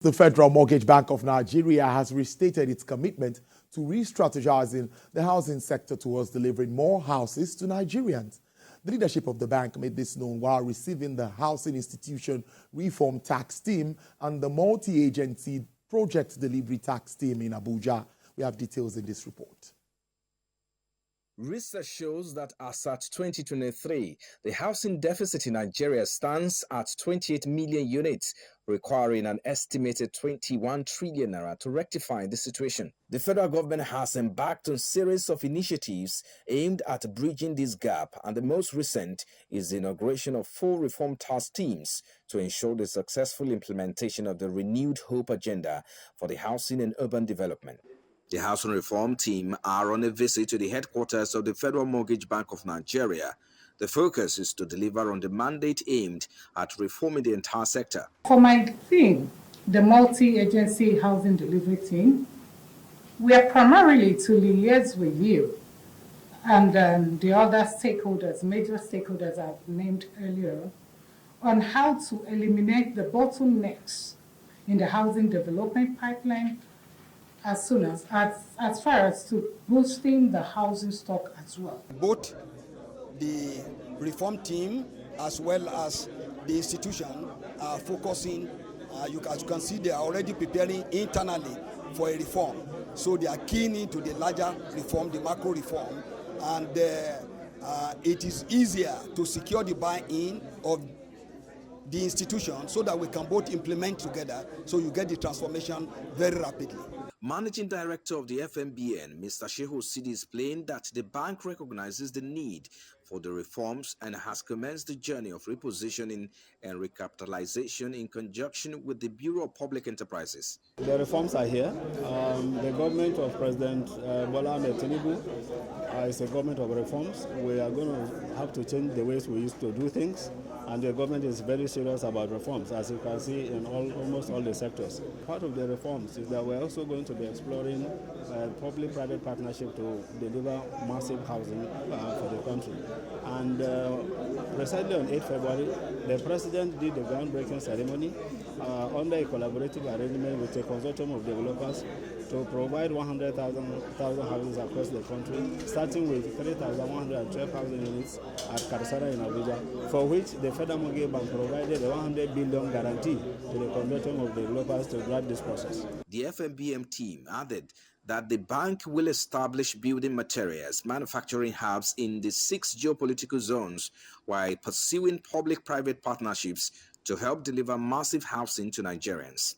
The Federal Mortgage Bank of Nigeria has restated its commitment to re-strategizing the housing sector towards delivering more houses to Nigerians. The leadership of the bank made this known while receiving the Housing Institution Reform Tax Team and the Multi-Agency Project Delivery Tax Team in Abuja. We have details in this report. Research shows that as at 2023, the housing deficit in Nigeria stands at 28 million units, requiring an estimated 21 trillion naira to rectify the situation. The federal government has embarked on a series of initiatives aimed at bridging this gap, and the most recent is the inauguration of 4 reform task teams to ensure the successful implementation of the renewed hope agenda for the housing and urban development. The Housing Reform Team are on a visit to the headquarters of the Federal Mortgage Bank of Nigeria. The focus is to deliver on the mandate aimed at reforming the entire sector. For my team, the Multi-Agency Housing Delivery Team, we are primarily to liaise with you and the other stakeholders, major stakeholders I've named earlier, on how to eliminate the bottlenecks in the housing development pipeline as far as to boosting the housing stock as well. Both the reform team as well as the institution are focusing, as you can see, they are already preparing internally for a reform. So they are keen into the larger reform, the macro reform, and it is easier to secure the buy-in of the institution so that we can both implement together, so you get the transformation very rapidly. Managing Director of the FMBN, Mr. Shehu Sidi, explained that the bank recognizes the need for the reforms and has commenced the journey of repositioning and recapitalization in conjunction with the Bureau of Public Enterprises. The reforms are here. The government of President Bola Ahmed Tinubu is a government of reforms. We are going to have to change the ways we used to do things, and the government is very serious about reforms, as you can see in almost all the sectors. Part of the reforms is that we're also going to be exploring public-private partnership to deliver massive housing for the country. And precisely on 8 February, the President did the groundbreaking ceremony under a collaborative arrangement with a consortium of developers to provide 100,000 houses across the country, starting with 3,112 housing units at Karsara in Abuja, for which the Federal Mortgage Bank provided a 100 billion guarantee to the consortium of developers to drive this process. The FMBM team added that the bank will establish building materials manufacturing hubs in the 6 geopolitical zones while pursuing public-private partnerships to help deliver massive housing to Nigerians.